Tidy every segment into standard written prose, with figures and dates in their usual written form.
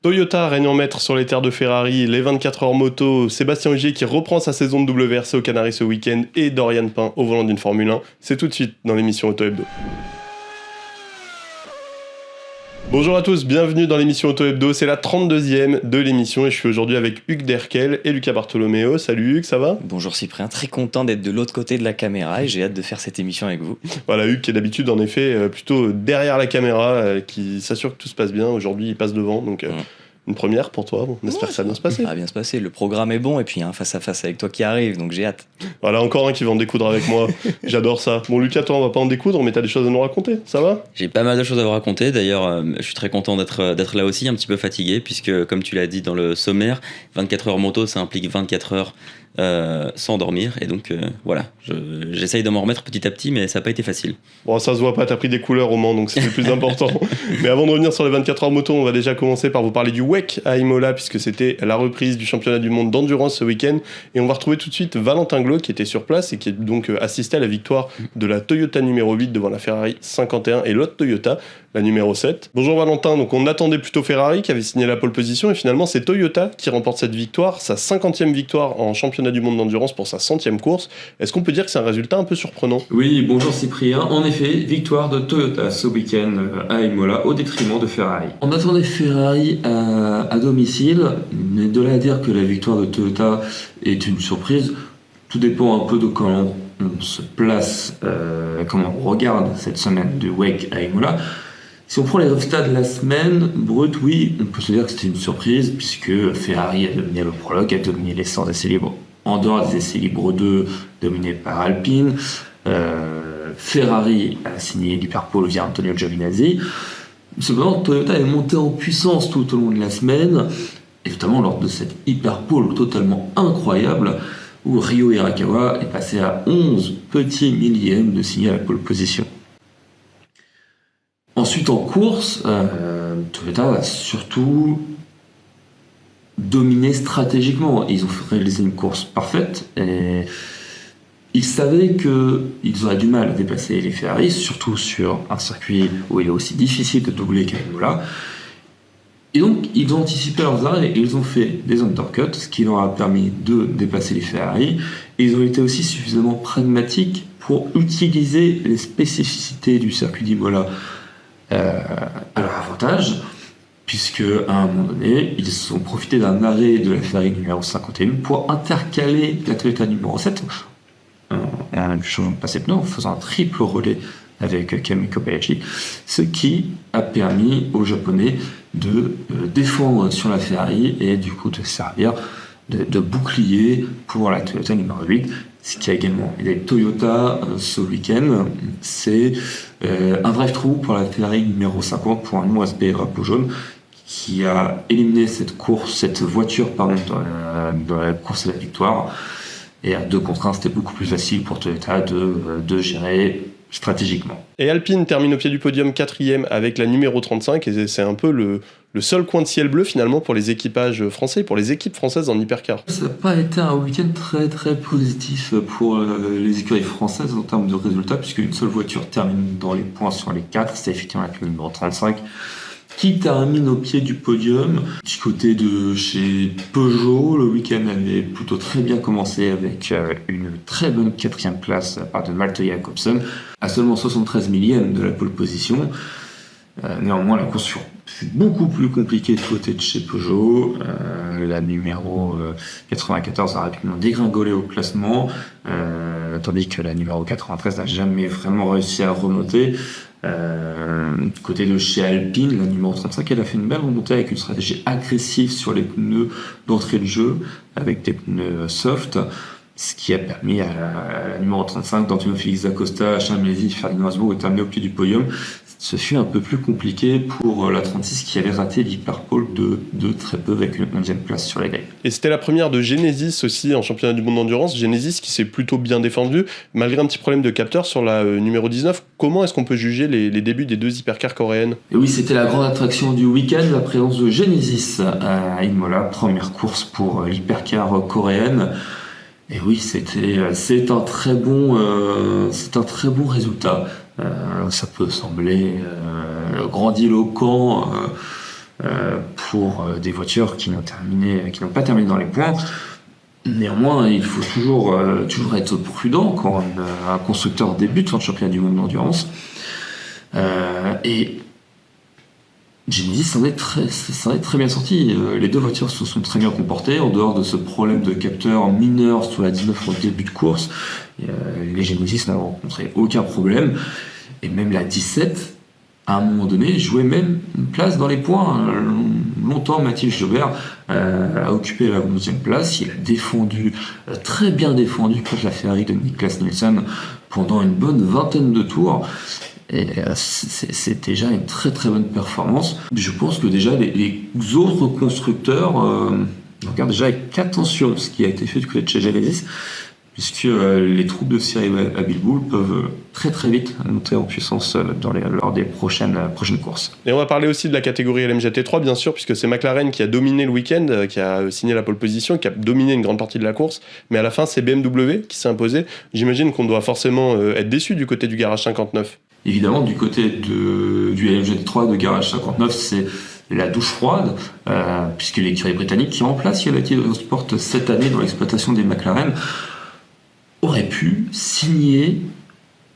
Toyota règne en maître sur les terres de Ferrari, les 24 heures moto, Sébastien Ogier qui reprend sa saison de WRC aux Canaries ce week-end et Dorian Pain au volant d'une Formule 1. C'est tout de suite dans l'émission Auto Hebdo. Bonjour à tous, bienvenue dans l'émission Auto Hebdo, c'est la 32e de l'émission et je suis aujourd'hui avec Hugues Derkel et Lucas Bartolomeo. Salut Hugues, ça va ? Bonjour Cyprien, très content d'être de l'autre côté de la caméra et j'ai hâte de faire cette émission avec vous. Voilà, Hugues qui est d'habitude en effet plutôt derrière la caméra, qui s'assure que tout se passe bien. Aujourd'hui il passe devant, donc une première pour toi, on espère que ça va bien se passer. Ça va bien se passer, le programme est bon et puis face à face avec toi qui arrive, donc j'ai hâte. Voilà, encore un qui va en découdre avec moi, j'adore ça. Bon Lucas, toi on va pas en découdre, mais t'as des choses à nous raconter, ça va ? J'ai pas mal de choses à vous raconter, d'ailleurs je suis très content d'être là aussi, un petit peu fatigué, puisque comme tu l'as dit dans le sommaire, 24 heures moto ça implique 24 heures sans dormir, et donc voilà, j'essaye de m'en remettre petit à petit, mais ça n'a pas été facile. Bon, ça se voit pas, t'as pris des couleurs au Mans, donc c'est le plus important. Mais avant de revenir sur les 24 heures moto, on va déjà commencer par vous parler du WEC à Imola, puisque c'était la reprise du championnat du monde d'endurance ce week-end, et on va retrouver tout de suite Valentin Glo qui était sur place et qui est donc assisté à la victoire de la Toyota numéro 8 devant la Ferrari 51 et l'autre Toyota, la numéro 7. Bonjour Valentin, donc on attendait plutôt Ferrari qui avait signé la pole position, et finalement c'est Toyota qui remporte cette victoire, sa 50e victoire en championnat du monde d'endurance pour sa 100e course. Est-ce qu'on peut dire que c'est un résultat un peu surprenant ? Oui, bonjour Cyprien. En effet, victoire de Toyota ce week-end à Imola au détriment de Ferrari. On attendait Ferrari à domicile, mais de là à dire que la victoire de Toyota est une surprise, tout dépend un peu de comment on se place, comment on regarde cette semaine de WEC à Imola. Si on prend les résultats de la semaine brute, oui, on peut se dire que c'était une surprise, puisque Ferrari a dominé le prologue, a dominé les 100 essais libres en dehors des essais libres 2 dominés par Alpine. Ferrari a signé l'hyperpole via Antonio Giovinazzi. Cependant, Toyota est monté en puissance tout au long de la semaine, et notamment lors de cette hyperpole totalement incroyable, où Ryo Hirakawa est passé à 11 petits millièmes de signer la pole position. Ensuite, en course, Toyota a surtout dominé stratégiquement. Ils ont réalisé une course parfaite et ils savaient qu'ils auraient du mal à dépasser les Ferrari, surtout sur un circuit où il est aussi difficile de doubler qu'à Imola. Et donc, ils ont anticipé leurs arrêts et ils ont fait des undercuts, ce qui leur a permis de dépasser les Ferrari. Et ils ont été aussi suffisamment pragmatiques pour utiliser les spécificités du circuit d'Imola à leur avantage, puisque à un moment donné, ils ont profité d'un arrêt de la Ferrari numéro 51 pour intercaler la Toyota numéro 7 et un changement de passé pneu en faisant un triple relais avec Kami Kobayashi, ce qui a permis aux Japonais de défendre sur la Ferrari et du coup de servir de bouclier pour la Toyota numéro 8. Ce qui a également aidé Toyota ce week-end, c'est un drive-thru pour la Ferrari numéro 50 pour un OSB drapeau jaune qui a éliminé cette voiture dans la course à la victoire. Et à 2 contre 1, c'était beaucoup plus facile pour Toyota de gérer stratégiquement. Et Alpine termine au pied du podium 4e avec la numéro 35, et c'est un peu le seul coin de ciel bleu finalement pour les équipages français, pour les équipes françaises en hypercar. Ça n'a pas été un week-end très très positif pour les écuries françaises en termes de résultats, puisqu'une seule voiture termine dans les points sur les 4, c'est effectivement la numéro 35, qui termine au pied du podium. Du côté de chez Peugeot, le week-end avait plutôt très bien commencé avec une très bonne 4e place par de Malte Jacobsen, à seulement 73 millièmes de la pole position. Néanmoins, la course fut beaucoup plus compliquée du côté de chez Peugeot. La numéro 94 a rapidement dégringolé au classement, tandis que la numéro 93 n'a jamais vraiment réussi à remonter. Du côté de chez Alpine, la numéro 35, elle a fait une belle remontée avec une stratégie agressive sur les pneus d'entrée de jeu, avec des pneus soft, ce qui a permis à la numéro 35 d'Antonio Félix Acosta, Charles Mézi, Ferdinand Asbourg de terminer au pied du podium. Ce fut un peu plus compliqué pour la 36 qui avait raté l'hyperpole de très peu avec une 11e place sur les grilles. Et c'était la première de Genesis aussi en championnat du monde d'endurance. Genesis qui s'est plutôt bien défendu malgré un petit problème de capteur sur la numéro 19. Comment est-ce qu'on peut juger les débuts des 2 hypercars coréennes ? Et oui, c'était la grande attraction du week-end, la présence de Genesis à Imola, première course pour l'hypercar coréenne. Et oui, c'est un très bon résultat. Ça peut sembler grandiloquent pour des voitures qui n'ont pas terminé dans les points. Néanmoins, il faut toujours être prudent quand un constructeur débute en championnat du monde d'endurance. Et Genesis s'en est très bien sorti. Les deux voitures se sont très bien comportées, en dehors de ce problème de capteur mineur sur la 19 au début de course. Les Genesis n'ont rencontré aucun problème. Et même la 17, à un moment donné, jouait même une place dans les points. Longtemps, Mathilde Jobert a occupé la 11e place. Il a défendu, très bien défendu contre la Ferrari de Niklas Nielsen pendant une bonne vingtaine de tours. Et c'est déjà une très très bonne performance. Je pense que déjà les autres constructeurs regardent déjà avec attention ce qui a été fait du côté de chez Genesis, puisque les troupes de Cyril Abiteboul peuvent très très vite monter en puissance lors des prochaines courses. Et on va parler aussi de la catégorie LMGT3, bien sûr, puisque c'est McLaren qui a dominé le week-end, qui a signé la pole position, qui a dominé une grande partie de la course, mais à la fin c'est BMW qui s'est imposé. J'imagine qu'on doit forcément être déçu du côté du Garage 59. Évidemment, du côté du LMGT3 de Garage 59, c'est la douche froide, puisque l'écurie britannique qui remplace Yamaha Motorsport cette année dans l'exploitation des McLaren aurait pu signer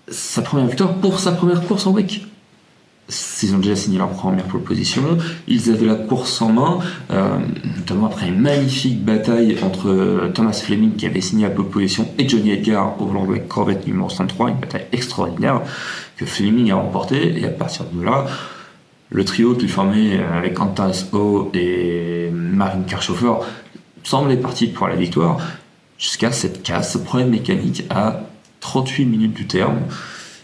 sa première victoire pour sa première course en WEC. Ils ont déjà signé leur première pole position, ils avaient la course en main, notamment après une magnifique bataille entre Thomas Fleming qui avait signé la pole position et Johnny Edgar au volant de la Corvette numéro 63, une bataille extraordinaire que Fleming a remportée, et à partir de là, le trio qui formé avec Antas O et Marvin Kirchhofer semblait parti pour la victoire, jusqu'à cette casse, ce problème mécanique à 38 minutes du terme,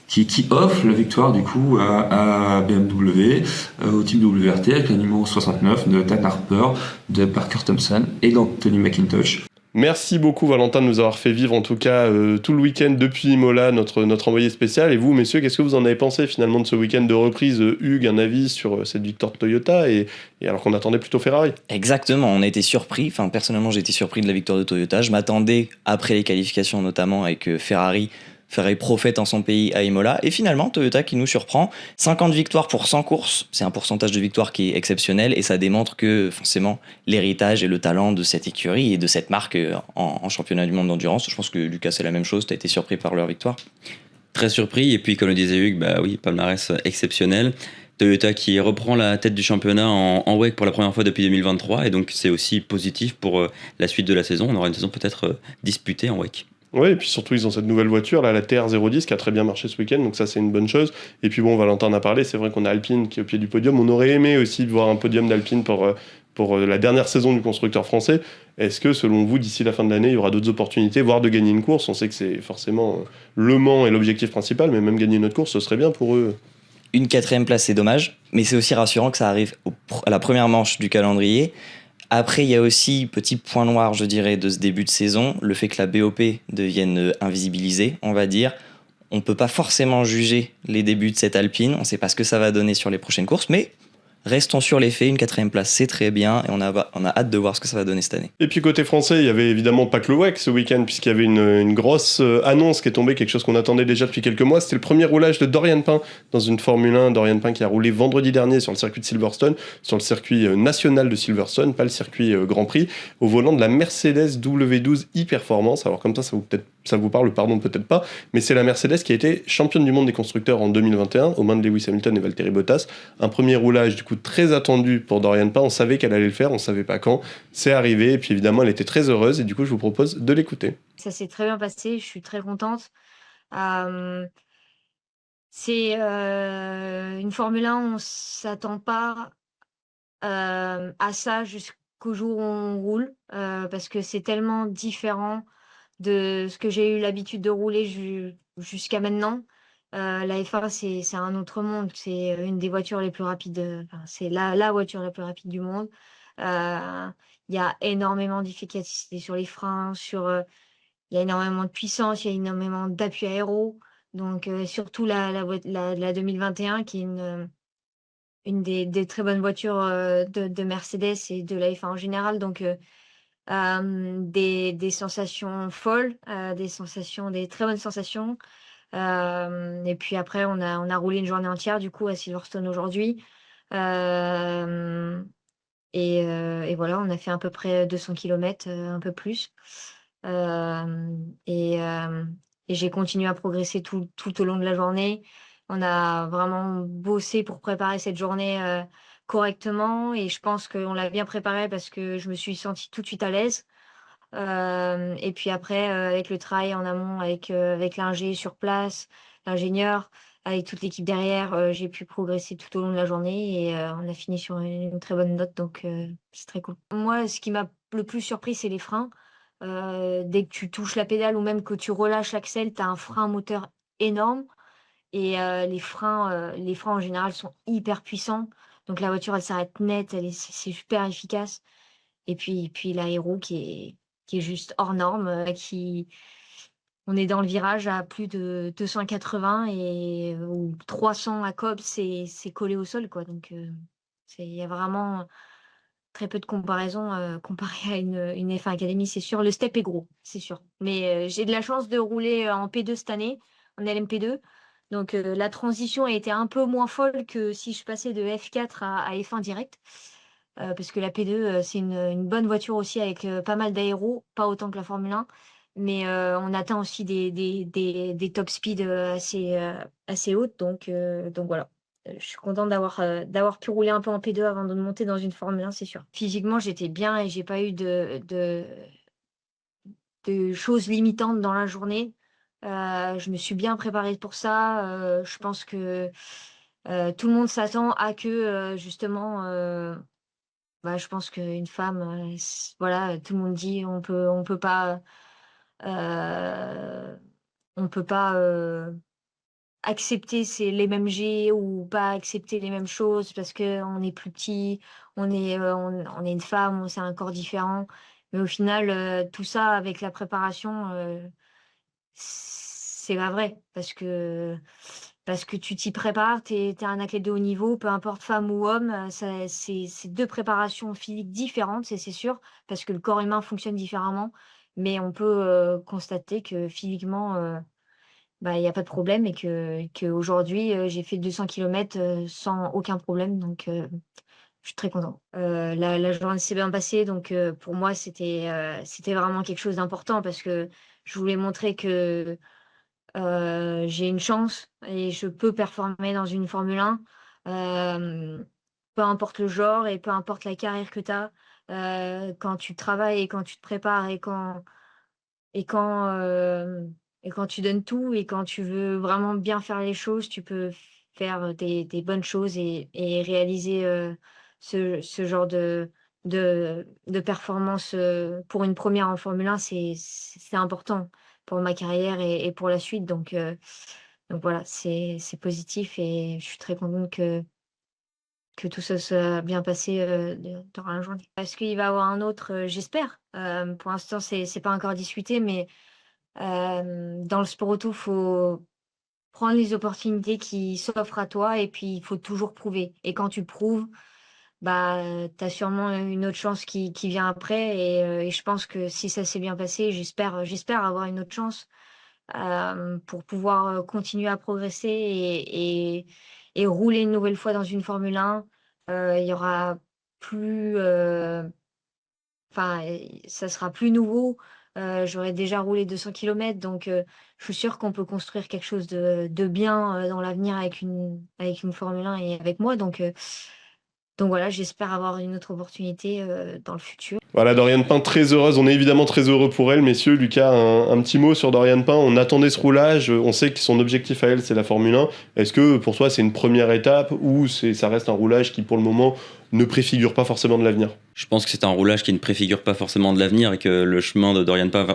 qui offre la victoire du coup à BMW, au team WRT avec le numéro 69 de Dan Harper, de Parker Thompson et d'Anthony McIntosh. Merci beaucoup Valentin de nous avoir fait vivre en tout cas tout le week-end depuis Imola, notre envoyé spécial. Et vous messieurs, qu'est-ce que vous en avez pensé finalement de ce week-end de reprise? Hugues, un avis sur cette victoire de Toyota et alors qu'on attendait plutôt Ferrari? Exactement, on a été surpris, enfin personnellement j'ai été surpris de la victoire de Toyota. Je m'attendais, après les qualifications notamment, avec Ferrari prophète en son pays à Imola, et finalement Toyota qui nous surprend. 50 victoires pour 100 courses, c'est un pourcentage de victoire qui est exceptionnel, et ça démontre que forcément l'héritage et le talent de cette écurie et de cette marque en championnat du monde d'endurance. Je pense que Lucas c'est la même chose, tu as été surpris par leur victoire? Très surpris, et puis comme le disait Hugues, bah oui, palmarès exceptionnel. Toyota qui reprend la tête du championnat en WEC pour la première fois depuis 2023, et donc c'est aussi positif pour la suite de la saison. On aura une saison peut-être disputée en WEC. Oui, et puis surtout, ils ont cette nouvelle voiture, là, la TR010, qui a très bien marché ce week-end, donc ça, c'est une bonne chose. Et puis bon, Valentin en a parlé, c'est vrai qu'on a Alpine qui est au pied du podium. On aurait aimé aussi voir un podium d'Alpine pour la dernière saison du constructeur français. Est-ce que, selon vous, d'ici la fin de l'année, il y aura d'autres opportunités, voire de gagner une course? On sait que c'est forcément Le Mans est l'objectif principal, mais même gagner une autre course, ce serait bien pour eux. Une 4e place, c'est dommage, mais c'est aussi rassurant que ça arrive à la première manche du calendrier. Après, il y a aussi, petit point noir, je dirais, de ce début de saison, le fait que la BOP devienne invisibilisée, on va dire. On ne peut pas forcément juger les débuts de cette Alpine, on ne sait pas ce que ça va donner sur les prochaines courses, mais restons sur les faits, une 4e place, c'est très bien, et on a hâte de voir ce que ça va donner cette année. Et puis côté français, il y avait évidemment pas que le WEC ce week-end, puisqu'il y avait une grosse annonce qui est tombée, quelque chose qu'on attendait déjà depuis quelques mois. C'était le premier roulage de Dorian Pain dans une Formule 1. Dorian Pain qui a roulé vendredi dernier sur le circuit de Silverstone, sur le circuit national de Silverstone, pas le circuit Grand Prix, au volant de la Mercedes W12 e-Performance. Alors comme ça vous parle, pardon, peut-être pas, mais c'est la Mercedes qui a été championne du monde des constructeurs en 2021, aux mains de Lewis Hamilton et Valtteri Bottas. Un premier roulage, du coup, très attendu pour Dorian Pain. On savait qu'elle allait le faire, on savait pas quand. C'est arrivé, et puis évidemment, elle était très heureuse, et du coup, je vous propose de l'écouter. Ça s'est très bien passé, je suis très contente. Euh, c'est une Formule 1, on s'attend pas à ça jusqu'au jour où on roule, parce que c'est tellement différent de ce que j'ai eu l'habitude de rouler jusqu'à maintenant. La F1, c'est un autre monde. C'est une des voitures les plus rapides. Enfin, c'est la voiture la plus rapide du monde. Il y a énormément d'efficacité sur les freins, il y a énormément de puissance, il y a énormément d'appui aéro. Donc, surtout la 2021, qui est une des très bonnes voitures de Mercedes et de la F1 en général. Donc, des sensations folles, des très bonnes sensations. Et puis après, on a roulé une journée entière du coup à Silverstone aujourd'hui. Et voilà, on a fait à peu près 200 km, un peu plus. Hem et hem et j'ai continué à progresser tout au long de la journée. On a vraiment bossé pour préparer cette journée, correctement, et je pense qu'on l'a bien préparée parce que je me suis sentie tout de suite à l'aise. Et puis après, avec le travail en amont, avec l'ingé sur place, l'ingénieur, avec toute l'équipe derrière, j'ai pu progresser tout au long de la journée, et on a fini sur une très bonne note, donc c'est très cool. Moi, ce qui m'a le plus surpris, c'est les freins. Dès que tu touches la pédale ou même que tu relâches l'axel, tu as un frein moteur énorme, et les freins en général sont hyper puissants. Donc la voiture, elle s'arrête net, c'est super efficace. Et puis l'aéro qui est juste hors norme, qui on est dans le virage à plus de 280 ou 300 à Cobb, c'est collé au sol, quoi. Donc il y a vraiment très peu de comparaison, comparé à une F1 Academy, c'est sûr. Le step est gros, c'est sûr. Mais j'ai de la chance de rouler, en P2 cette année, en LMP2. Donc la transition a été un peu moins folle que si je passais de F4 à F1 direct. Parce que la P2, c'est une bonne voiture aussi avec, pas mal d'aéro, pas autant que la Formule 1. Mais on atteint aussi des top speed, assez hautes. Donc voilà. Je suis contente d'avoir pu rouler un peu en P2 avant de monter dans une Formule 1, c'est sûr. Physiquement, j'étais bien et j'ai pas eu de choses limitantes dans la journée. Je me suis bien préparée pour ça. Je pense que, tout le monde s'attend à que, justement, bah, je pense qu'une femme, voilà, tout le monde dit: heu, on peut pas, accepter les mêmes G ou pas accepter les mêmes choses parce qu'on est plus petit, on est une femme, c'est un corps différent. Mais au final, tout ça avec la préparation, c'est pas vrai parce que tu t'y prépares, tu es un athlète de haut niveau, peu importe femme ou homme, ça c'est 2 préparations physiques différentes, c'est sûr, parce que le corps humain fonctionne différemment. Mais on peut, constater que physiquement, bah, il y a pas de problème, et qu'aujourd'hui, j'ai fait 200 kilomètres, sans aucun problème, donc je suis très contente. La journée s'est bien passée, donc pour moi, c'était vraiment quelque chose d'important parce que je voulais montrer que, j'ai une chance et je peux performer dans une Formule 1, peu importe le genre et peu importe la carrière que tu as, quand tu travailles et quand tu te prépares et quand, et quand tu donnes tout et quand tu veux vraiment bien faire les choses, tu peux faire des bonnes choses et réaliser, ce genre de performance, pour une première en Formule 1, c'est important pour ma carrière et pour la suite. Donc voilà, c'est positif et je suis très contente que tout ça soit bien passé, durant la journée. Est-ce qu'il va y avoir un autre? J'espère. Pour l'instant, c'est pas encore discuté, mais dans le sport auto, faut prendre les opportunités qui s'offrent à toi, et puis il faut toujours prouver. Et quand tu prouves, bah, tu as sûrement une autre chance qui vient après, et je pense que si ça s'est bien passé, j'espère avoir une autre chance, pour pouvoir, continuer à progresser et rouler une nouvelle fois dans une Formule 1. Il y aura plus, enfin, ça sera plus nouveau. J'aurai déjà roulé 200 kilomètres, donc je suis sûre qu'on peut construire quelque chose de bien, dans l'avenir avec une Formule 1 et avec moi. Donc voilà, j'espère avoir une autre opportunité, dans le futur. Voilà, Dorian Pain, très heureuse. On est évidemment très heureux pour elle, messieurs. Lucas, un petit mot sur Dorian Pain. On attendait ce roulage. On sait que son objectif à elle, c'est la Formule 1. Est-ce que pour toi, c'est une première étape ou ça reste un roulage qui, pour le moment, ne préfigure pas forcément de l'avenir? Je pense que c'est un roulage qui ne préfigure pas forcément de l'avenir et que le chemin de Dorian Pain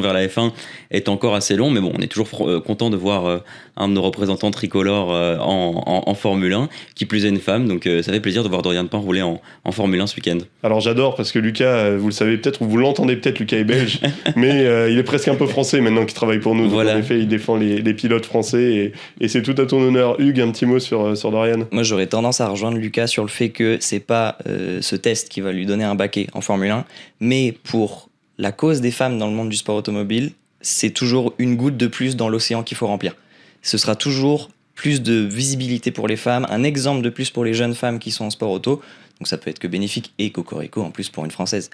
vers la F1 est encore assez long. Mais bon, on est toujours content de voir un de nos représentants tricolores en Formule 1, qui plus est une femme. Donc ça fait plaisir de voir Dorian Pain rouler en Formule 1 ce week-end. Alors j'adore parce que Lucas, vous le savez peut-être ou vous l'entendez peut-être, Lucas est belge, mais il est presque un peu français maintenant qu'il travaille pour nous. Donc Voilà. En effet, il défend les pilotes français et c'est tout à ton honneur. Hugues, un petit mot sur Dorian. Moi, j'aurais tendance à rejoindre Lucas sur le fait que c'est pas ce test qui va lui donner un baquet en Formule 1, mais pour la cause des femmes dans le monde du sport automobile, c'est toujours une goutte de plus dans l'océan qu'il faut remplir. Ce sera toujours plus de visibilité pour les femmes, un exemple de plus pour les jeunes femmes qui sont en sport auto. Donc ça peut être que bénéfique et cocorico en plus pour une Française.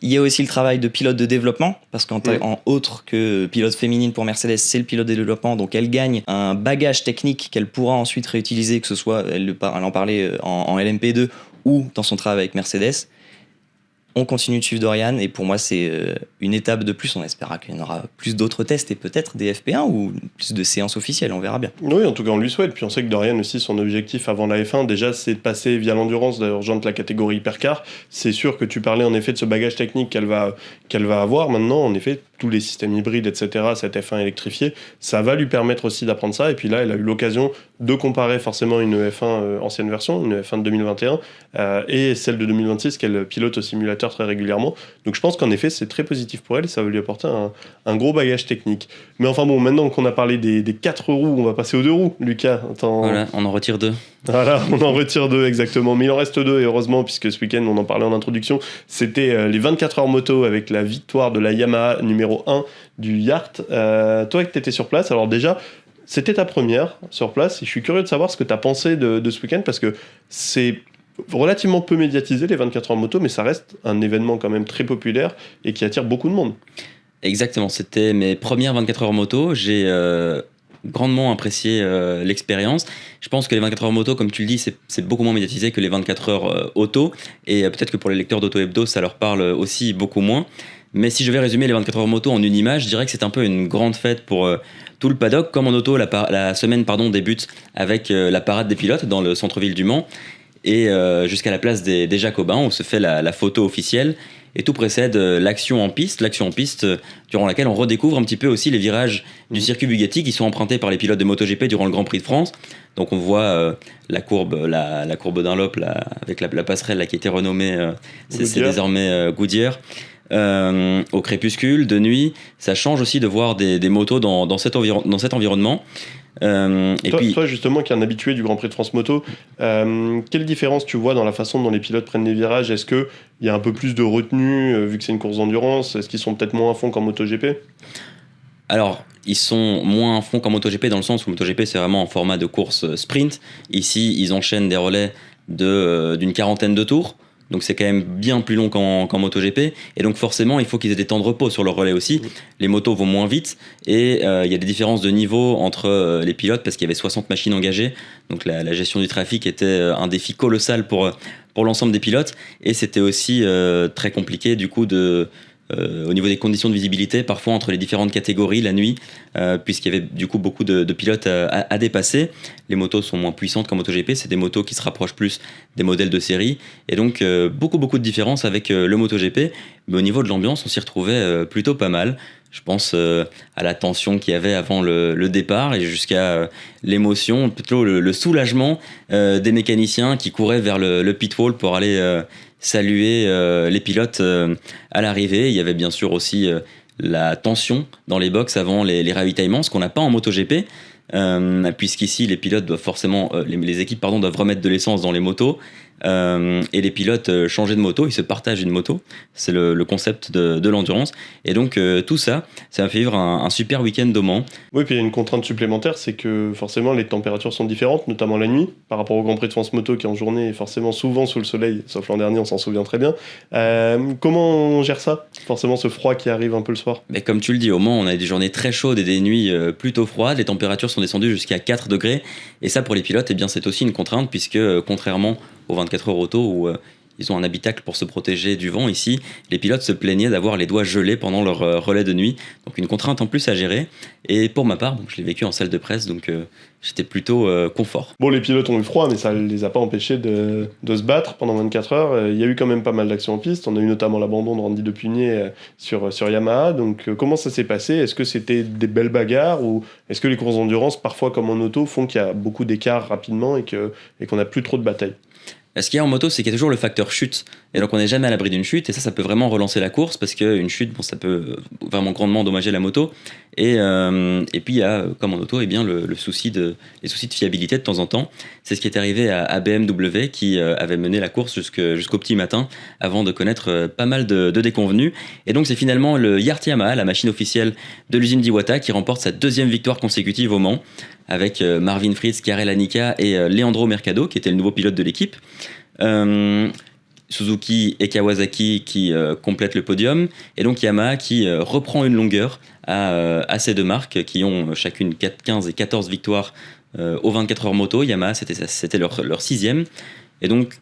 Il y a aussi le travail de pilote de développement, parce qu'en autre que pilote féminine pour Mercedes, c'est le pilote de développement, donc elle gagne un bagage technique qu'elle pourra ensuite réutiliser, que ce soit, elle en parlait en LMP2 ou dans son travail avec Mercedes. On continue de suivre Dorian et pour moi c'est une étape de plus. On espérera qu'il y en aura plus d'autres tests et peut-être des FP1 ou plus de séances officielles, on verra bien. Oui, en tout cas on lui souhaite. Puis on sait que Dorian aussi, son objectif avant la F1 déjà c'est de passer via l'endurance, de rejoindre la catégorie hypercar. C'est sûr que tu parlais en effet de ce bagage technique qu'elle va avoir maintenant. En effet, tous les systèmes hybrides, etc., cette F1 électrifiée, ça va lui permettre aussi d'apprendre ça. Et puis là, elle a eu l'occasion de comparer forcément une F1 ancienne version, une F1 de 2021, et celle de 2026 qu'elle pilote au simulateur très régulièrement. Donc je pense qu'en effet, c'est très positif pour elle et ça va lui apporter un gros bagage technique. Mais enfin bon, maintenant qu'on a parlé des 4 roues, on va passer aux 2 roues, Lucas. Voilà, on en retire 2. Voilà, on en retire 2 exactement, mais il en reste 2 et heureusement, puisque ce week-end, on en parlait en introduction, c'était les 24 heures moto avec la victoire de la Yamaha numéro 1 du Yacht. Toi qui étais sur place, alors déjà, c'était ta première sur place et je suis curieux de savoir ce que tu as pensé de ce week-end parce que c'est relativement peu médiatisé les 24 heures moto, mais ça reste un événement quand même très populaire et qui attire beaucoup de monde. Exactement, c'était mes premières 24 heures moto. J'ai grandement apprécié l'expérience. Je pense que les 24 heures moto, comme tu le dis, c'est beaucoup moins médiatisé que les 24 heures auto. Et peut-être que pour les lecteurs d'Auto Hebdo, ça leur parle aussi beaucoup moins. Mais si je vais résumer les 24 heures moto en une image, je dirais que c'est un peu une grande fête pour tout le paddock. Comme en auto, la semaine débute avec la parade des pilotes dans le centre-ville du Mans. Et jusqu'à la place des Jacobins, où se fait la photo officielle. Et tout précède l'action en piste durant laquelle on redécouvre un petit peu aussi les virages du circuit Bugatti qui sont empruntés par les pilotes de MotoGP durant le Grand Prix de France. Donc on voit la courbe Dunlop là, avec la passerelle là, qui a été renommée, c'est désormais Goodyear. Au crépuscule, de nuit, ça change aussi de voir des motos dans cet environnement. Toi, justement, qui est un habitué du Grand Prix de France Moto, quelle différence tu vois dans la façon dont les pilotes prennent les virages ? Est-ce qu'il y a un peu plus de retenue, vu que c'est une course d'endurance ? Est-ce qu'ils sont peut-être moins à fond qu'en MotoGP ? Alors, ils sont moins à fond qu'en MotoGP dans le sens où MotoGP c'est vraiment en format de course sprint. Ici, ils enchaînent des relais d'une quarantaine de tours. Donc c'est quand même bien plus long qu'en MotoGP. Et donc forcément, il faut qu'ils aient des temps de repos sur leur relais aussi. Les motos vont moins vite. Et il y a des différences de niveau entre les pilotes parce qu'il y avait 60 machines engagées. Donc la gestion du trafic était un défi colossal pour l'ensemble des pilotes. Et c'était aussi très compliqué du coup au niveau des conditions de visibilité, parfois entre les différentes catégories la nuit, puisqu'il y avait du coup beaucoup de pilotes à dépasser. Les motos sont moins puissantes qu'en MotoGP, c'est des motos qui se rapprochent plus des modèles de série, et donc beaucoup de différences avec le MotoGP, mais au niveau de l'ambiance, on s'y retrouvait plutôt pas mal. Je pense à la tension qu'il y avait avant le départ et jusqu'à l'émotion, plutôt le soulagement des mécaniciens qui couraient vers le pit wall pour aller saluer les pilotes à l'arrivée. Il y avait bien sûr aussi la tension dans les box avant les ravitaillements, ce qu'on n'a pas en MotoGP, puisqu'ici les pilotes doivent forcément, les équipes doivent remettre de l'essence dans les motos. Et les pilotes changer de moto, ils se partagent une moto, c'est le concept de l'endurance, et donc tout ça m'a fait vivre un super week-end au Mans. Oui, puis il y a une contrainte supplémentaire, c'est que forcément les températures sont différentes, notamment la nuit, par rapport au Grand Prix de France Moto qui en journée est forcément souvent sous le soleil, sauf l'an dernier, on s'en souvient très bien. Comment on gère ça, forcément ce froid qui arrive un peu le soir ? Mais comme tu le dis, au Mans on a des journées très chaudes et des nuits plutôt froides, les températures sont descendues jusqu'à 4 degrés, et ça pour les pilotes, c'est aussi une contrainte, puisque contrairement aux 24 heures auto où ils ont un habitacle pour se protéger du vent. Ici, les pilotes se plaignaient d'avoir les doigts gelés pendant leur relais de nuit. Donc une contrainte en plus à gérer. Et pour ma part, je l'ai vécu en salle de presse, donc j'étais plutôt confort. Bon, les pilotes ont eu froid, mais ça ne les a pas empêchés de se battre pendant 24 heures. Il y a eu quand même pas mal d'actions en piste. On a eu notamment l'abandon de Randy Depugné sur Yamaha. Donc comment ça s'est passé ? Est-ce que c'était des belles bagarres ou est-ce que les courses d'endurance, parfois comme en auto, font qu'il y a beaucoup d'écarts rapidement et qu'on n'a plus trop de batailles ? Ce qu'il y a en moto, c'est qu'il y a toujours le facteur chute. Et donc on n'est jamais à l'abri d'une chute. Et ça peut vraiment relancer la course parce qu'une chute, ça peut vraiment grandement endommager la moto. Et puis il y a, comme en auto, les soucis de fiabilité de temps en temps. C'est ce qui est arrivé à BMW qui avait mené la course jusqu'au petit matin avant de connaître pas mal de déconvenues. Et donc c'est finalement le Yacht Yamaha, la machine officielle de l'usine d'Iwata, qui remporte sa 2e victoire consécutive au Mans avec Marvin Fritz, Karel Anika et Leandro Mercado qui était le nouveau pilote de l'équipe. Suzuki et Kawasaki qui complètent le podium, et donc Yamaha qui reprend une longueur à ces deux marques qui ont chacune 15 et 14 victoires aux 24 heures moto. Yamaha, c'était leur sixième. Et donc,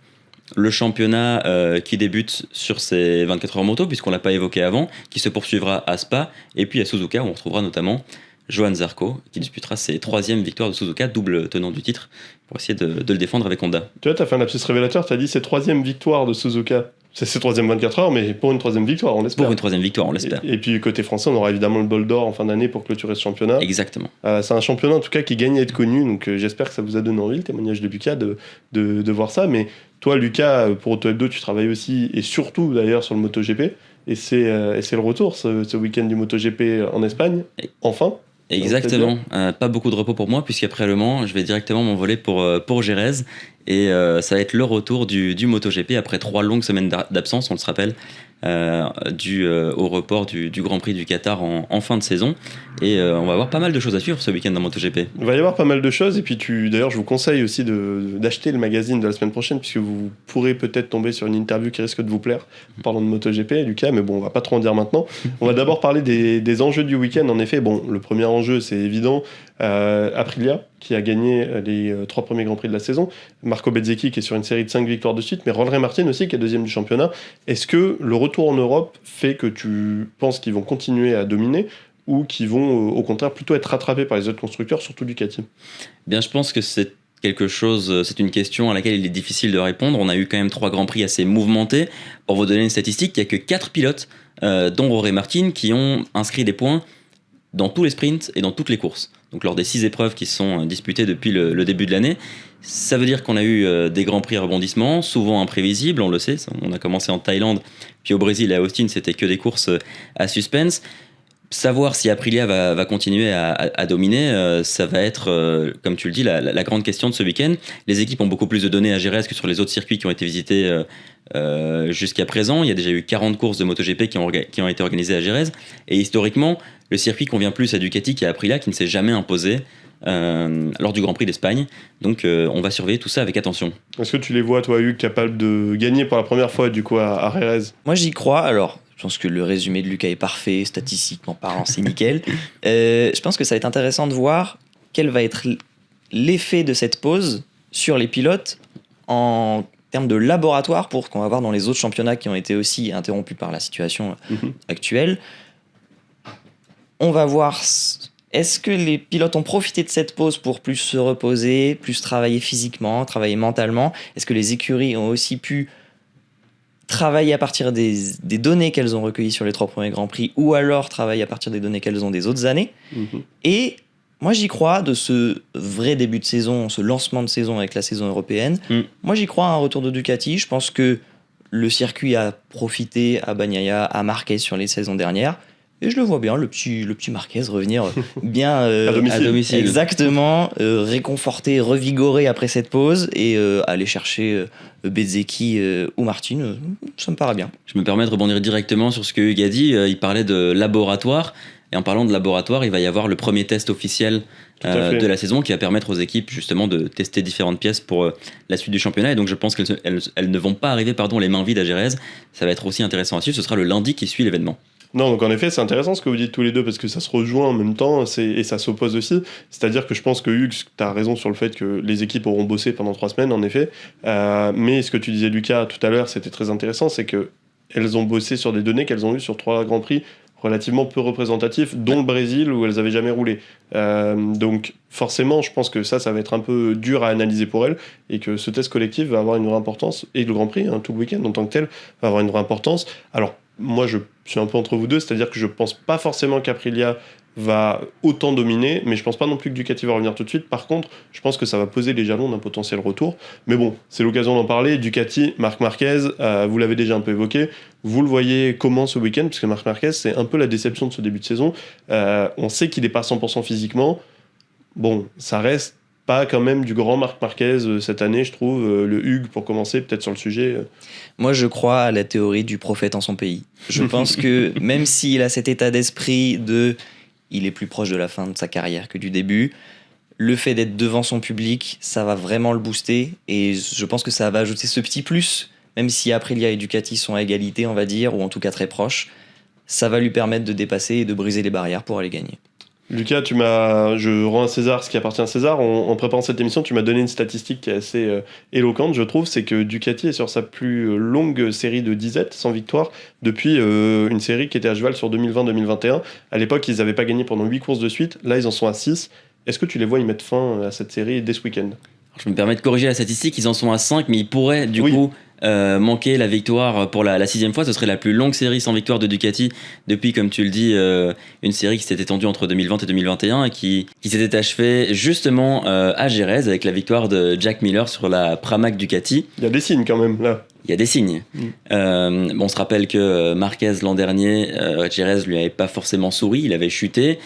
le championnat qui débute sur ces 24 heures moto, puisqu'on ne l'a pas évoqué avant, qui se poursuivra à Spa, et puis à Suzuka, où on retrouvera notamment Johan Zarco, qui disputera ses troisièmes victoires de Suzuka, double tenant du titre, pour essayer de le défendre avec Honda. Tu vois, tu as fait un lapsus révélateur, tu as dit c'est troisième victoire de Suzuka. C'est ses troisième 24 heures, mais pour une troisième victoire, on l'espère. Pour une troisième victoire, on l'espère. Et puis côté français, on aura évidemment le bol d'or en fin d'année pour clôturer ce championnat. Exactement. C'est un championnat en tout cas qui gagne à être connu, donc j'espère que ça vous a donné envie, le témoignage de Lucas, de voir ça. Mais toi, Lucas, pour Auto Hebdo, tu travailles aussi et surtout d'ailleurs sur le MotoGP. Et c'est le retour ce week-end du MotoGP en Espagne, enfin. Exactement, pas beaucoup de repos pour moi, puisqu'après Le Mans, je vais directement m'envoler pour Jerez, et ça va être le retour du MotoGP après 3 longues semaines d'absence, on le se rappelle, dû au report du Grand Prix du Qatar en fin de saison, et on va avoir pas mal de choses à suivre ce week-end dans MotoGP. Il va y avoir pas mal de choses, et puis d'ailleurs je vous conseille aussi d'acheter le magazine de la semaine prochaine, puisque vous pourrez peut-être tomber sur une interview qui risque de vous plaire, en parlant de MotoGP, Lucas, mais bon, on va pas trop en dire maintenant. On va d'abord parler des enjeux du week-end. En effet, bon, le premier enjeu, c'est évident, Aprilia, qui a gagné les 3 premiers Grands Prix de la saison, Marco Bezzecchi qui est sur une série de 5 victoires de suite, mais Rory Martin aussi qui est deuxième du championnat. Est-ce que le retour en Europe fait que tu penses qu'ils vont continuer à dominer ou qu'ils vont au contraire plutôt être rattrapés par les autres constructeurs, surtout Ducati? Bien, je pense que c'est une question à laquelle il est difficile de répondre. On a eu quand même 3 Grands Prix assez mouvementés. Pour vous donner une statistique, il n'y a que 4 pilotes, dont Rory Martin, qui ont inscrit des points dans tous les sprints et dans toutes les courses. Donc lors des 6 épreuves qui sont disputées depuis le début de l'année. Ça veut dire qu'on a eu des Grands Prix à rebondissement, souvent imprévisibles, on le sait. On a commencé en Thaïlande, puis au Brésil et à Austin, c'était que des courses à suspense. Savoir si Aprilia va continuer à dominer, ça va être, comme tu le dis, la grande question de ce week-end. Les équipes ont beaucoup plus de données à Jerez que sur les autres circuits qui ont été visités jusqu'à présent. Il y a déjà eu 40 courses de MotoGP qui ont été organisées à Jerez. Et historiquement, le circuit convient plus à Ducati qu'à Aprilia, qui ne s'est jamais imposé lors du Grand Prix d'Espagne. Donc on va surveiller tout ça avec attention. Est-ce que tu les vois, toi, Hugues, capables de gagner pour la première fois du coup à Jerez? Moi, j'y crois. Alors, je pense que le résumé de Lucas est parfait, statistiquement parlant, c'est nickel. Je pense que ça va être intéressant de voir quel va être l'effet de cette pause sur les pilotes en termes de laboratoire pour ce qu'on va voir dans les autres championnats qui ont été aussi interrompus par la situation actuelle. On va voir, est-ce que les pilotes ont profité de cette pause pour plus se reposer, plus travailler physiquement, travailler mentalement? Est-ce que les écuries ont aussi pu travailler à partir des données qu'elles ont recueillies sur les 3 premiers Grands Prix, ou alors travailler à partir des données qu'elles ont des autres années? Et moi, j'y crois, de ce vrai début de saison, ce lancement de saison avec la saison européenne. Moi, j'y crois à un retour de Ducati. Je pense que le circuit a profité à Bagnaia, à Marquez sur les saisons dernières. Et je le vois bien, le petit Marquez revenir bien à domicile. Exactement, réconforté, revigoré après cette pause, et aller chercher Bezzecchi ou Martin, ça me paraît bien. Je me permets de rebondir directement sur ce que Hugues a dit. Il parlait de laboratoire. Et en parlant de laboratoire, il va y avoir le premier test officiel de la saison qui va permettre aux équipes justement de tester différentes pièces pour la suite du championnat. Et donc je pense qu'elles ne vont pas arriver les mains vides à Jerez. Ça va être aussi intéressant à suivre. Ce sera le lundi qui suit l'événement. Non, donc en effet, c'est intéressant ce que vous dites tous les deux parce que ça se rejoint en même temps et ça s'oppose aussi. C'est-à-dire que je pense que Hugues, tu as raison sur le fait que les équipes auront bossé pendant 3 semaines, en effet. Mais ce que tu disais, Lucas, tout à l'heure, c'était très intéressant, c'est qu'elles ont bossé sur des données qu'elles ont eues sur 3 Grands Prix relativement peu représentatifs, dont le Brésil où elles n'avaient jamais roulé. Donc forcément, je pense que ça va être un peu dur à analyser pour elles et que ce test collectif va avoir une vraie importance, et le Grand Prix, tout le week-end en tant que tel, va avoir une vraie importance. Alors, moi, je suis un peu entre vous deux, c'est-à-dire que je pense pas forcément qu'Aprilia va autant dominer, mais je pense pas non plus que Ducati va revenir tout de suite. Par contre, je pense que ça va poser les jalons d'un potentiel retour. Mais bon, c'est l'occasion d'en parler. Ducati, Marc Marquez, vous l'avez déjà un peu évoqué. Vous le voyez comment ce week-end? Parce que Marc Marquez, c'est un peu la déception de ce début de saison. On sait qu'il est pas 100% physiquement. Bon, ça reste pas quand même du grand Marc Marquez cette année, je trouve. Le Hugues, pour commencer, peut-être sur le sujet. Moi, je crois à la théorie du prophète en son pays. Je pense que même s'il a cet état d'esprit il est plus proche de la fin de sa carrière que du début, le fait d'être devant son public, ça va vraiment le booster, et je pense que ça va ajouter ce petit plus même si Aprilia et Ducati sont à égalité, on va dire, ou en tout cas très proches, ça va lui permettre de dépasser et de briser les barrières pour aller gagner. Lucas, je rends à César ce qui appartient à César. En préparant cette émission, tu m'as donné une statistique qui est assez éloquente, je trouve. C'est que Ducati est sur sa plus longue série de disettes, sans victoire, depuis une série qui était à cheval sur 2020-2021. À l'époque, ils n'avaient pas gagné pendant 8 courses de suite. Là, ils en sont à 6. Est-ce que tu les vois y mettre fin à cette série dès ce week-end ? Je me permets de corriger la statistique, ils en sont à 5, mais ils pourraient du coup manquer la victoire pour la 6e fois. Ce serait la plus longue série sans victoire de Ducati depuis, comme tu le dis, une série qui s'était étendue entre 2020 et 2021 et qui s'était achevée justement à Jerez avec la victoire de Jack Miller sur la Pramac Ducati. Il y a des signes quand même là. Il y a des signes. On se rappelle que Marquez l'an dernier, Jerez lui avait pas forcément souri, il avait chuté.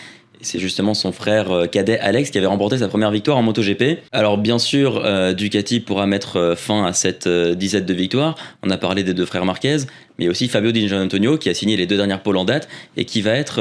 C'est justement son frère cadet Alex qui avait remporté sa première victoire en MotoGP. Alors bien sûr, Ducati pourra mettre fin à cette disette de victoires. On a parlé des deux frères Marquez, mais aussi Fabio Di Giannantonio qui a signé les 2 dernières pôles en date et qui va être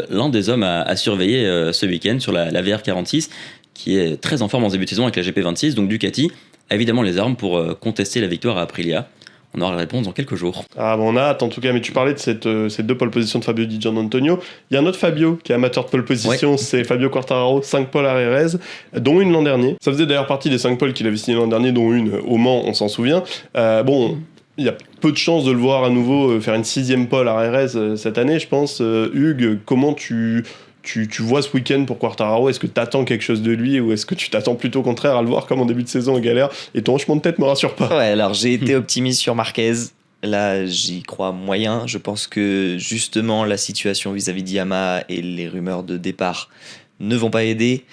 l'un des hommes à surveiller ce week-end sur la VR46, qui est très en forme en début de saison avec la GP26. Donc Ducati a évidemment les armes pour contester la victoire à Aprilia. On aura la réponse dans quelques jours. Ah bon, on a hâte en tout cas, mais tu parlais de ces 2 pole positions de Fabio Di Giannantonio. Il y a un autre Fabio qui est amateur de pole position, c'est Fabio Quartararo, 5 poles à Jerez, dont une l'an dernier. Ça faisait d'ailleurs partie des 5 poles qu'il avait signé l'an dernier, dont une au Mans, on s'en souvient. Il y a peu de chances de le voir à nouveau faire une 6e pole à Jerez cette année, je pense. Hugues, comment tu vois ce week-end pour Quartararo? Est-ce que tu attends quelque chose de lui ou est-ce que tu t'attends plutôt au contraire à le voir comme en début de saison en galère? Et ton hochement de tête me rassure pas. Ouais, alors j'ai été optimiste sur Marquez. Là, j'y crois moyen. Je pense que justement la situation vis-à-vis d'Yamaha et les rumeurs de départ ne vont pas aider.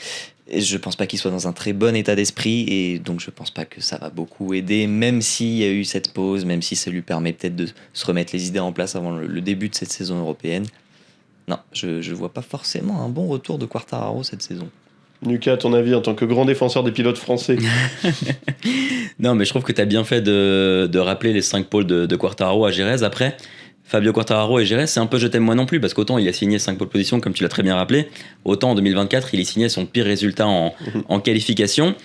Et je pense pas qu'il soit dans un très bon état d'esprit et donc je pense pas que ça va beaucoup aider, même s'il y a eu cette pause, même si ça lui permet peut-être de se remettre les idées en place avant le début de cette saison européenne. Non, je vois pas forcément un bon retour de Quartararo cette saison. Lucas, à ton avis, en tant que grand défenseur des pilotes français? Non, mais je trouve que tu as bien fait de rappeler les 5 pôles de Quartararo à Jerez. Après, Fabio Quartararo et Jerez, c'est un peu je t'aime moi non plus, parce qu'autant il a signé 5 pôles position, comme tu l'as très bien rappelé, autant en 2024, il y signait son pire résultat en qualification.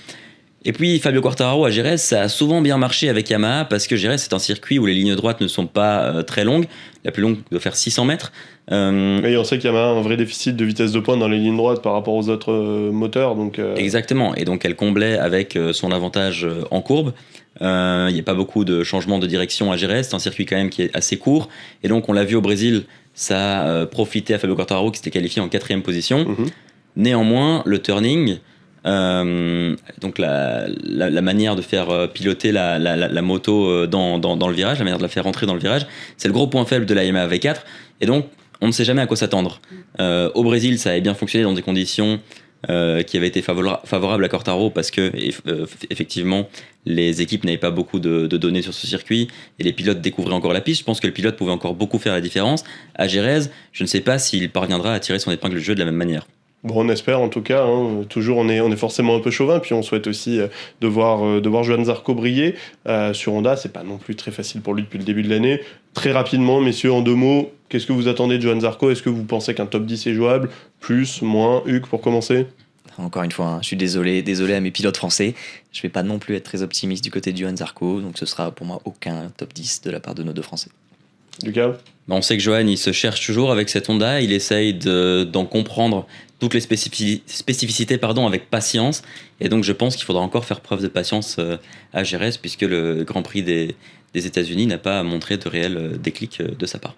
Et puis Fabio Quartararo à Jerez, ça a souvent bien marché avec Yamaha, parce que Jerez, c'est un circuit où les lignes droites ne sont pas très longues. La plus longue doit faire 600 mètres. Et on sait qu'il y a un vrai déficit de vitesse de pointe dans les lignes droites par rapport aux autres moteurs. Exactement, et donc elle comblait avec son avantage en courbe. Il n'y a pas beaucoup de changements de direction à Jerez, c'est un circuit quand même qui est assez court. Et donc on l'a vu au Brésil, ça a profité à Fabio Quartararo qui s'était qualifié en 4e position. Néanmoins, le turning, donc la manière de faire piloter la moto dans le virage, la manière de la faire rentrer dans le virage, c'est le gros point faible de la Yamaha V4. Et donc on ne sait jamais à quoi s'attendre. Au Brésil, ça avait bien fonctionné dans des conditions qui avaient été favorables à Quartararo parce que effectivement les équipes n'avaient pas beaucoup de données sur ce circuit et les pilotes découvraient encore la piste. Je pense que le pilote pouvait encore beaucoup faire la différence. À Jerez, je ne sais pas s'il parviendra à tirer son épingle du jeu de la même manière. Bon, on espère en tout cas. Toujours, on est forcément un peu chauvin, puis on souhaite aussi de voir Johann Zarco briller. Sur Honda, c'est pas non plus très facile pour lui depuis le début de l'année. Très rapidement, messieurs, en 2 mots, qu'est-ce que vous attendez de Johann Zarco? Est-ce que vous pensez qu'un top 10 est jouable? Plus, moins? Hugues, pour commencer? Encore une fois, je suis désolé à mes pilotes français. Je vais pas non plus être très optimiste du côté de Johann Zarco, donc ce sera pour moi aucun top 10 de la part de nos 2 Français. Lucas? On sait que Johan, il se cherche toujours avec cette Honda, il essaye d'en comprendre toutes les spécificités avec patience, et donc je pense qu'il faudra encore faire preuve de patience à Jerez, puisque le Grand Prix des États-Unis n'a pas montré de réel déclic de sa part.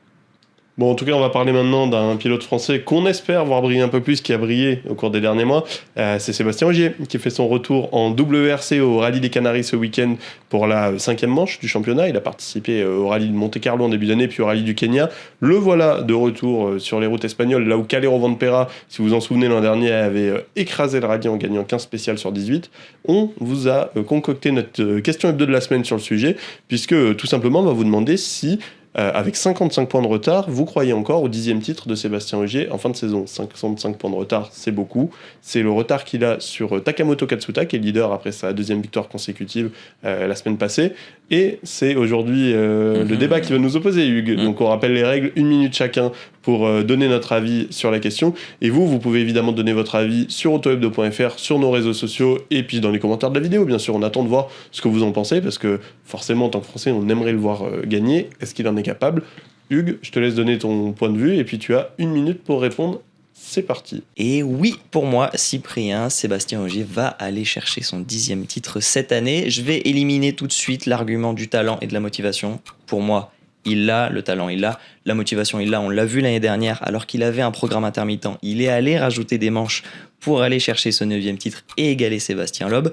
Bon, en tout cas, on va parler maintenant d'un pilote français qu'on espère voir briller un peu plus, qui a brillé au cours des derniers mois. C'est Sébastien Ogier, qui fait son retour en WRC au Rallye des Canaries ce week-end pour la 5e manche du championnat. Il a participé au Rallye de Monte-Carlo en début d'année, puis au Rallye du Kenya. Le voilà de retour sur les routes espagnoles, là où Calero Vanpera, si vous vous en souvenez, l'an dernier, avait écrasé le rallye en gagnant 15 spéciales sur 18. On vous a concocté notre question hebdo de la semaine sur le sujet, puisque tout simplement, on va vous demander si... avec 55 points de retard, vous croyez encore au 10e titre de Sébastien Ogier en fin de saison? 55 points de retard, c'est beaucoup. C'est le retard qu'il a sur Takamoto Katsuta, qui est leader après sa 2e victoire consécutive la semaine passée. Et c'est aujourd'hui le débat qui va nous opposer, Hugues. Donc on rappelle les règles, 1 minute chacun pour donner notre avis sur la question. Et vous pouvez évidemment donner votre avis sur autohebdo.fr, sur nos réseaux sociaux et puis dans les commentaires de la vidéo, bien sûr. On attend de voir ce que vous en pensez parce que forcément, en tant que Français, on aimerait le voir gagner. Est-ce qu'il en est capable ? Hugues, je te laisse donner ton point de vue et puis tu as 1 minute pour répondre. C'est parti. Et oui, pour moi, Cyprien Sébastien Ogier va aller chercher son 10e titre cette année. Je vais éliminer tout de suite l'argument du talent et de la motivation. Pour moi, il l'a, le talent il l'a, la motivation il l'a. On l'a vu l'année dernière, alors qu'il avait un programme intermittent. Il est allé rajouter des manches pour aller chercher ce 9e titre et égaler Sébastien Loeb.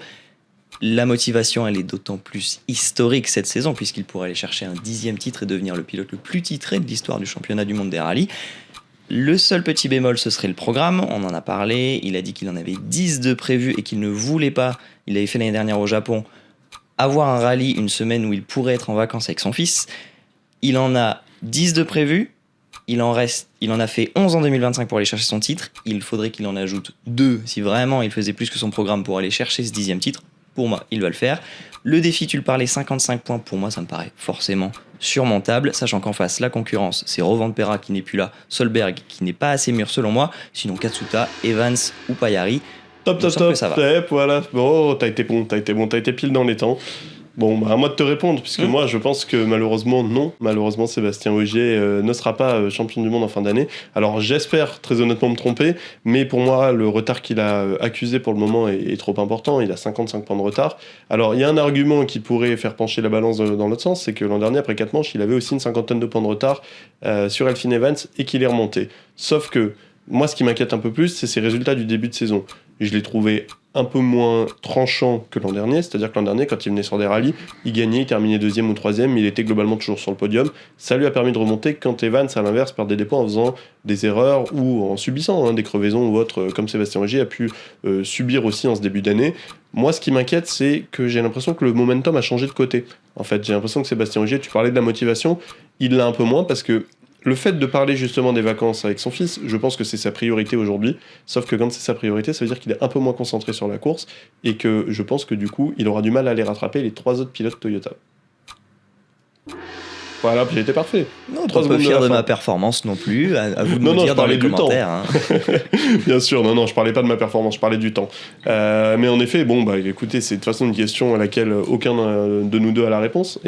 La motivation, elle est d'autant plus historique cette saison, puisqu'il pourrait aller chercher un 10e titre et devenir le pilote le plus titré de l'histoire du championnat du monde des rallyes. Le seul petit bémol, ce serait le programme. On en a parlé. Il a dit qu'il en avait 10 de prévus et qu'il ne voulait pas, il l'avait fait l'année dernière au Japon, avoir un rallye une semaine où il pourrait être en vacances avec son fils. Il en a 10 de prévus. Il en a fait 11 en 2025 pour aller chercher son titre. Il faudrait qu'il en ajoute 2 si vraiment il faisait plus que son programme pour aller chercher ce 10e titre. Pour moi, il va le faire. Le défi, tu le parlais, 55 points. Pour moi, ça me paraît forcément surmontable, sachant qu'en face, la concurrence, c'est Rovanperä qui n'est plus là, Solberg qui n'est pas assez mûr selon moi, sinon Katsuta, Evans ou Paillari. Top, voilà. Bon, t'as été pile dans les temps. Bon, bah à moi de te répondre, puisque moi je pense que malheureusement Sébastien Ogier ne sera pas champion du monde en fin d'année. Alors j'espère très honnêtement me tromper, mais pour moi le retard qu'il a accusé pour le moment est trop important, il a 55 points de retard. Alors il y a un argument qui pourrait faire pencher la balance dans l'autre sens, c'est que l'an dernier après 4 manches il avait aussi une 50aine de points de retard sur Elfyn Evans et qu'il est remonté. Sauf que moi ce qui m'inquiète un peu plus c'est ses résultats du début de saison. Je l'ai trouvé un peu moins tranchant que l'an dernier, c'est-à-dire que l'an dernier, quand il venait sur des rallyes, il gagnait, il terminait 2e ou 3e, mais il était globalement toujours sur le podium. Ça lui a permis de remonter quand Evans, à l'inverse, perdait des points en faisant des erreurs ou en subissant des crevaisons ou autres, comme Sébastien Ogier a pu subir aussi en ce début d'année. Moi, ce qui m'inquiète, c'est que j'ai l'impression que le momentum a changé de côté. En fait, j'ai l'impression que Sébastien Ogier, tu parlais de la motivation, il l'a un peu moins parce que le fait de parler justement des vacances avec son fils, je pense que c'est sa priorité aujourd'hui. Sauf que quand c'est sa priorité, ça veut dire qu'il est un peu moins concentré sur la course et que je pense que du coup, il aura du mal à aller rattraper les 3 autres pilotes Toyota. Voilà, puis j'ai été parfait. Non, pas fier de ma performance non plus. À vous de me dire dans les commentaires. Hein. Bien sûr, non, je parlais pas de ma performance, je parlais du temps. Mais en effet, bon, bah écoutez, c'est de toute façon une question à laquelle aucun de nous deux a la réponse.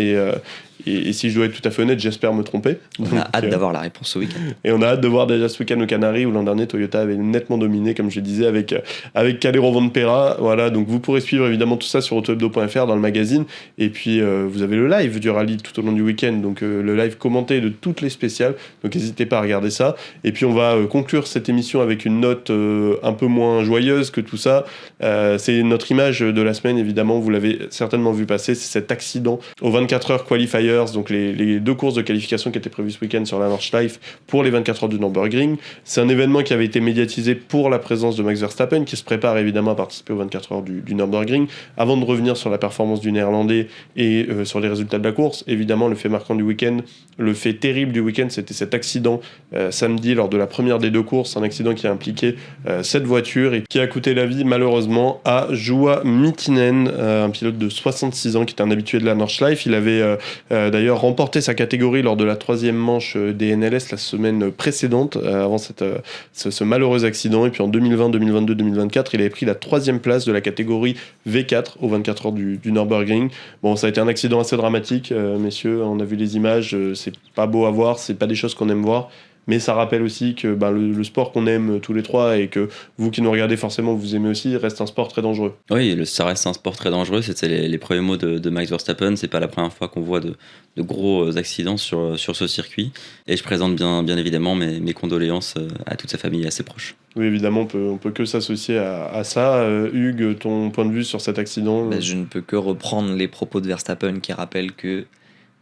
Et si je dois être tout à fait honnête, j'espère me tromper. On a hâte d'avoir la réponse ce week-end. Et on a hâte de voir déjà ce week-end aux Canaries où l'an dernier Toyota avait nettement dominé, comme je le disais, avec Kalle Rovanperä. Voilà, donc vous pourrez suivre évidemment tout ça sur autohebdo.fr dans le magazine. Et puis vous avez le live du rallye tout au long du week-end, donc le live commenté de toutes les spéciales. Donc n'hésitez pas à regarder ça. Et puis on va conclure cette émission avec une note un peu moins joyeuse que tout ça. C'est notre image de la semaine, évidemment, vous l'avez certainement vu passer, c'est cet accident aux 24 heures qualifiers, donc les 2 courses de qualification qui étaient prévues ce week-end sur la Nordschleife pour les 24 heures du Nürburgring. C'est un événement qui avait été médiatisé pour la présence de Max Verstappen, qui se prépare évidemment à participer aux 24 heures du Nürburgring. Avant de revenir sur la performance du Néerlandais et sur les résultats de la course, évidemment le fait marquant du week-end, le fait terrible du week-end, c'était cet accident samedi lors de la première des 2 courses, un accident qui a impliqué cette voiture et qui a coûté la vie malheureusement à Juha Mittinen, un pilote de 66 ans qui était un habitué de la Nordschleife. Il avait d'ailleurs remporté sa catégorie lors de la 3e manche des NLS la semaine précédente, avant ce malheureux accident. Et puis en 2020, 2022, 2024, il avait pris la 3e place de la catégorie V4 aux 24 heures du Nürburgring. Bon, ça a été un accident assez dramatique, messieurs, on a vu les images, c'est pas beau à voir, c'est pas des choses qu'on aime voir. Mais ça rappelle aussi que le sport qu'on aime tous les trois et que vous qui nous regardez forcément vous aimez aussi reste un sport très dangereux. Oui, ça reste un sport très dangereux. C'était les premiers mots de Max Verstappen. C'est pas la première fois qu'on voit de gros accidents sur ce circuit. Et je présente bien évidemment mes condoléances à toute sa famille et à ses proches. Oui, évidemment, on peut que s'associer à ça. Hugues, ton point de vue sur cet accident? Je ne peux que reprendre les propos de Verstappen qui rappellent que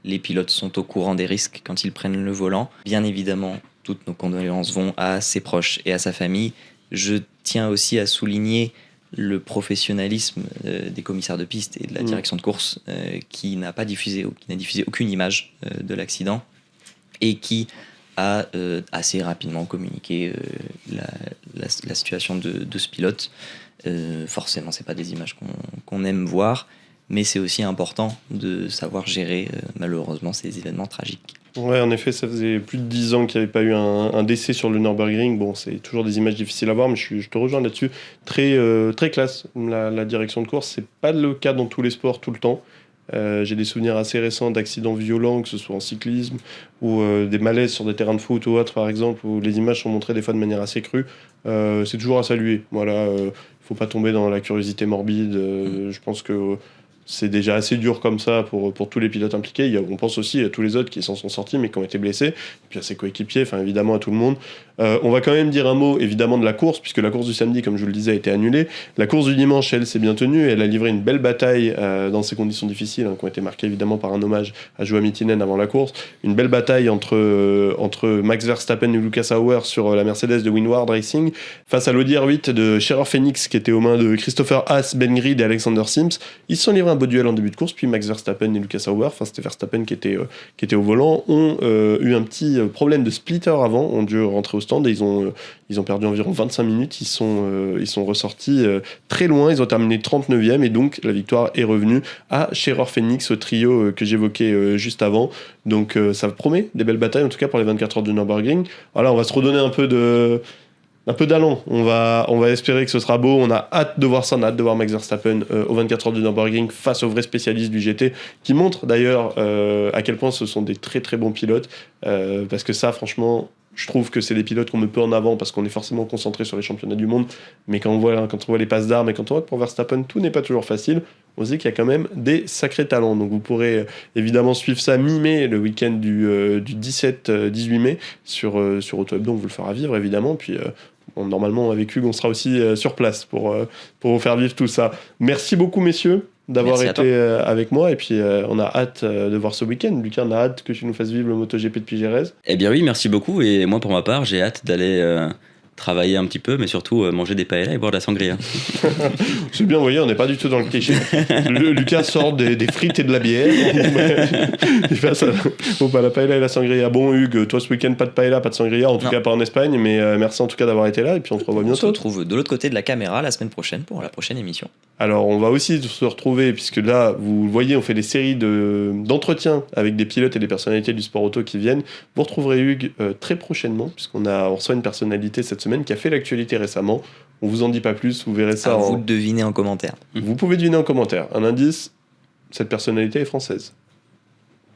les pilotes sont au courant des risques quand ils prennent le volant. Bien évidemment, toutes nos condoléances vont à ses proches et à sa famille. Je tiens aussi à souligner le professionnalisme des commissaires de piste et de la direction de course qui n'a diffusé aucune image de l'accident et qui a assez rapidement communiqué la situation de ce pilote. Forcément, c'est pas des images qu'on aime voir, mais c'est aussi important de savoir gérer malheureusement ces événements tragiques. Ouais, en effet, ça faisait plus de 10 ans qu'il n'y avait pas eu un décès sur le Nürburgring. Bon, c'est toujours des images difficiles à voir, mais je te rejoins là-dessus. Très classe, la direction de course. C'est pas le cas dans tous les sports tout le temps. J'ai des souvenirs assez récents d'accidents violents, que ce soit en cyclisme ou des malaises sur des terrains de foot ou autres, par exemple, où les images sont montrées des fois de manière assez crue. C'est toujours à saluer. Voilà, faut pas tomber dans la curiosité morbide. Je pense que c'est déjà assez dur comme ça pour tous les pilotes impliqués. On pense aussi à tous les autres qui s'en sont sortis mais qui ont été blessés, et puis à ses coéquipiers, enfin évidemment à tout le monde. On va quand même dire un mot évidemment de la course, puisque la course du samedi, comme je vous le disais, a été annulée. La course du dimanche, elle, s'est bien tenue. Elle a livré une belle bataille dans ces conditions difficiles, qui ont été marquées évidemment par un hommage à Joa Miettinen avant la course. Une belle bataille entre Max Verstappen et Lucas Auer sur la Mercedes de Windward Racing, face à l'Audi R8 de Scherrer Phoenix, qui était aux mains de Christopher Haas, Ben Grid et Alexander Sims. Ils se sont livrés un beau duel en début de course, puis Max Verstappen et Lucas Auer, enfin c'était Verstappen qui était au volant, ont eu un petit problème de splitter avant, ont dû rentrer au stand et ils ont perdu environ 25 minutes. Ils sont ressortis très loin, ils ont terminé 39e et donc la victoire est revenue à Scherrer Phoenix, au trio que j'évoquais juste avant. Donc ça promet des belles batailles, en tout cas pour les 24 heures du Nürburgring. Voilà, on va se redonner un peu d'allant. On va espérer que ce sera beau. On a hâte de voir ça. On a hâte de voir Max Verstappen aux 24 heures du Nürburgring face aux vrais spécialistes du GT, qui montrent d'ailleurs à quel point ce sont des très très bons pilotes. Parce que ça, franchement, je trouve que c'est des pilotes qu'on met peu en avant parce qu'on est forcément concentré sur les championnats du monde. Mais quand on voit les passes d'armes et quand on voit que pour Verstappen, tout n'est pas toujours facile, on se dit qu'il y a quand même des sacrés talents. Donc vous pourrez évidemment suivre ça mi-mai, le week-end du 17-18 mai sur Auto Hebdo. On vous le fera vivre évidemment. Puis normalement, avec Hugues, on sera aussi sur place pour vous faire vivre tout ça. Merci beaucoup, messieurs, d'avoir Merci été avec moi. Et puis, on a hâte de voir ce week-end. Lucas, on a hâte que tu nous fasses vivre le MotoGP de Pigérez. Eh bien oui, merci beaucoup. Et moi, pour ma part, j'ai hâte d'aller travailler un petit peu, mais surtout manger des paellas et boire de la sangria. C'est bien, vous voyez, on n'est pas du tout dans le cliché. Lucas sort des frites et de la bière. Il fait ça. Bon, pas la paella et la sangria. Bon, Hugues, toi, ce week-end, pas de paella, pas de sangria, en tout cas pas en Espagne, mais merci en tout cas d'avoir été là, et puis on te revoit On se bientôt. retrouve de l'autre côté de la caméra la semaine prochaine pour la prochaine émission. Alors, on va aussi se retrouver, puisque là, vous le voyez, on fait des séries d'entretiens avec des pilotes et des personnalités du sport auto qui viennent. Vous retrouverez Hugues très prochainement, puisqu'on reçoit une personnalité cette semaine qui a fait l'actualité récemment. On vous en dit pas plus, vous verrez ça. À vous de deviner en commentaire. Vous pouvez deviner en commentaire. Un indice, cette personnalité est française.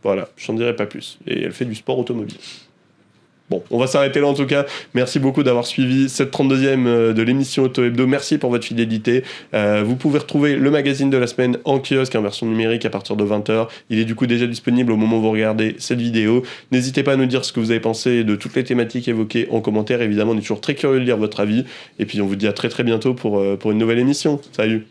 Voilà, je n'en dirai pas plus. Et elle fait du sport automobile. Bon, on va s'arrêter là en tout cas. Merci beaucoup d'avoir suivi cette 32e de l'émission Auto Hebdo. Merci pour votre fidélité. Vous pouvez retrouver le magazine de la semaine en kiosque, en version numérique à partir de 20h. Il est du coup déjà disponible au moment où vous regardez cette vidéo. N'hésitez pas à nous dire ce que vous avez pensé de toutes les thématiques évoquées en commentaire. Évidemment, on est toujours très curieux de lire votre avis. Et puis on vous dit à très très bientôt pour une nouvelle émission. Salut!